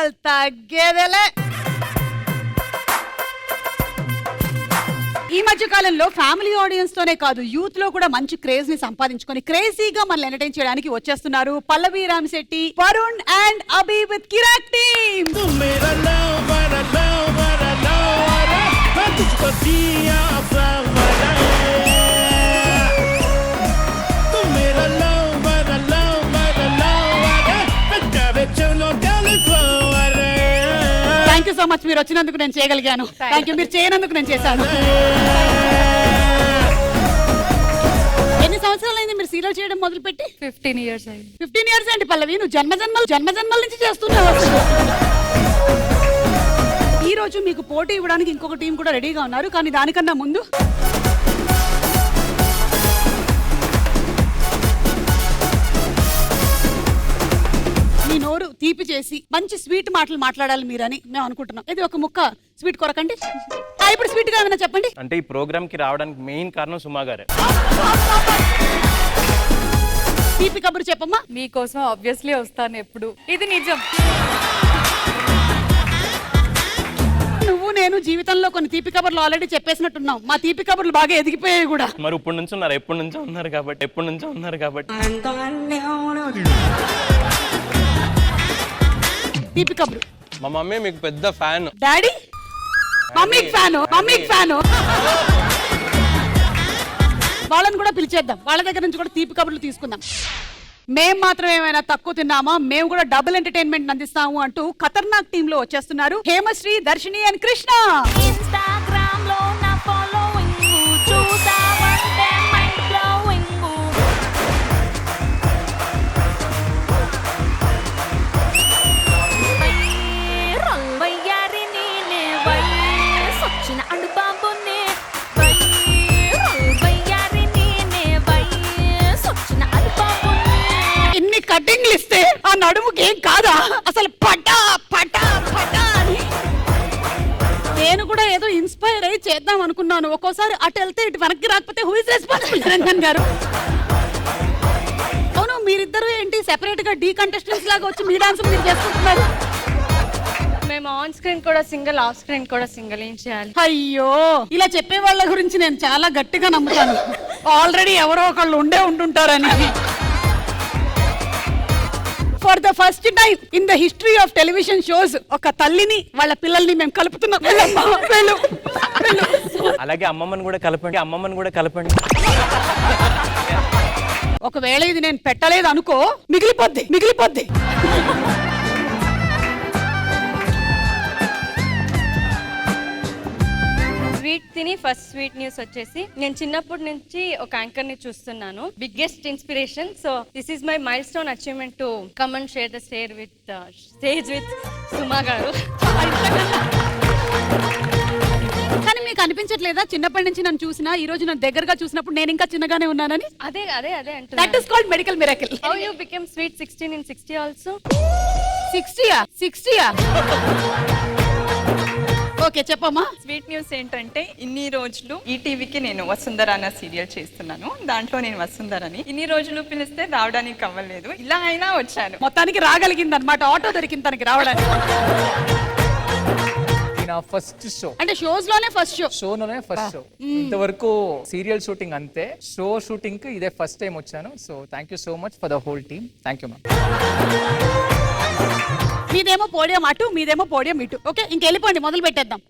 అసలు తగ్గేదేలే. ఈ మధ్య కాలంలో ఫ్యామిలీ ఆడియన్స్ తోనే కాదు, యూత్ లో కూడా మంచి క్రేజ్ ని సంపాదించుకొని క్రేజీగా మనల్ని ఎంటర్టైన్ చేయడానికి వచ్చేస్తున్నారు Pallavi Ramashetty, Varun and Abhi with Kiraak team. Thank you so much, మీరు వచ్చినందుకు నేను చేయగలిగాను. థ్యాంక్ యూ, మీరు చేయనందుకు నేను చేశాను. ఎన్ని సంవత్సరాలైంది మీరు సీరియల్ చేయడం మొదలు పెట్టి? 15 years అయింది. 15 years ఏంటి పల్లవి, నువ్వు జన్మజన్మల నుంచి చేస్తున్నావు. ఈ రోజు మీకు పోటీ ఇవ్వడానికి ఇంకొక టీం కూడా రెడీగా ఉన్నారు. కానీ దానికన్నా ముందు మీ నోరు తీపి చేసి మంచి స్వీట్ మాటలు మాట్లాడాలి మీరని మేము అనుకుంటున్నాం. ఇది ఒక ముక్క స్వీట్ కొరకండి. ఇప్పుడు స్వీట్ గా ఏమైనా చెప్పండి. అంటే ఈ ప్రోగ్రామ్ కి రావడానికి మెయిన్ కారణం సుమా గారే. తీపి కబురు చెప్పమ్మా. మీకోసం ఆబ్వియస్లీ వస్తాను ఎప్పుడు, ఇది నిజం. నువ్వు నేను జీవితంలో కొన్ని తీపి కబుర్లు ఆల్రెడీ చెప్పేసినట్టున్నాం. మా తీపి కబుర్లు బాగా ఎదిగిపోయాయి కూడా. మరి ఇప్పుడు నుంచి ఉన్నారు, ఎప్పటి నుంచో ఉన్నారు కాబట్టి తీపి కబురు. మా మమ్మీ మీకు పెద్ద ఫ్యాన్. డాడీ మమ్మీకి ఫ్యాను. వాళ్ళని కూడా పిలిచేద్దాం, వాళ్ళ దగ్గర నుంచి కూడా తీపి కబుర్లు తీసుకుందాం. మేం మాత్రం ఏమైనా తక్కువ తిన్నామా, మేము కూడా డబుల్ ఎంటర్టైన్మెంట్ అందిస్తాము అంటూ ఖతర్నాక్ టీమ్ లో వచ్చేస్తున్నారు హేమశ్రీ, దర్శిని అండ్ కృష్ణ. Instagram లో నా ఫాలోయింగ్ చూసావంటే మైండ్ బ్లోయింగ్. వైరల్ వయ్యారి నేనే వయసొచ్చిన అడుబాబునే. వైరల్ వయ్యారి నేనే వయసొచ్చిన అడుబాబునే. ఎన్ని కటింగ్లు ఇస్తే ఆ నడుముకి ఏం కాదా అసలు, పటా పటా పటా అని. నేను కూడా ఏదో ఇన్స్పైర్ అయ్యి చేద్దాం అనుకున్నాను. ఒక్కోసారి అటు వెళ్తే ఇటు వెనక్కి రాకపోతే హూ ఇస్ రెస్పాన్సిబుల్ నిరంజన్ గారు? అవును, మీరిద్దరు ఏంటి సెపరేట్ గా డీ కంటెస్టెంట్స్ లాగా వచ్చి మీ డాన్స్ మీరు చేసుకుంటున్నారు? మేము ఆన్ స్క్రీన్ కూడా సింగిల్, ఆఫ్ స్క్రీన్ కూడా సింగిల్. ఏం చేయాలి? అయ్యో, ఇలా చెప్పే వాళ్ళ గురించి నేను చాలా గట్టిగా నమ్ముతాను. ఆల్రెడీ ఎవరో ఒకళ్ళు ఉంటుంటారని. For the first time in the history of television shows ఒక తల్లిని వాళ్ళ పిల్లల్ని మేము కలుపుతున్నాం. అలాగే అమ్మమ్మని కూడా కలపండి. ఒకవేళ ఇది నేను పెట్టలేదు అనుకో, మిగిలిపోద్ది. స్వీట్ తిని ఫస్ట్ స్వీట్ న్యూస్ వచ్చేసి, నేను చిన్నప్పటి నుంచి ఒక యాంకర్ ని చూస్తున్నాను. Biggest inspiration. So this is my milestone achievement to come and share the stage with Suma garu. కానీ మీకు అనిపించట్లేదా చిన్నప్పటి నుంచి నన్ను చూసినా ఈ రోజు నన్ను దగ్గరగా చూసినప్పుడు నేను ఇంకా చిన్నగానే ఉన్నానని? అదే that is called medical miracle. How you become sweet 16 in 60 also. 60యా? ఓకే, చెప్పమ్మా. స్వీట్ న్యూస్ ఏంటంటే, ఇన్ని రోజులు ఈటీవీకి నేను వసుంధర అన్న సీరియల్ చేస్తున్నాను. దాంట్లో నేను వసుంధరని ఇన్ని రోజులు పిలిస్తే రావడానికి అవ్వలేదు. ఇలా అయినా వచ్చాను. మొత్తానికి రాగలిగింది అనమాట, ఆటో దొరికింది తనకి రావడానికి. ఫస్ట్ షో అంటే షోస్ లోనే ఫస్ట్ షోలోనే ఫస్ట్ షో. ఇంతవరకు సీరియల్ షూటింగ్ అంతే, షో షూటింగ్ కి ఇదే ఫస్ట్ టైం వచ్చాను. So thank you so much for the whole team. Thank you ma'am. మీదేమో పోడియం అటు, మీదేమో పోడియం ఇటు. ఓకే, ఇంకెళ్ళిపోండి, మొదలు పెట్టేద్దాం.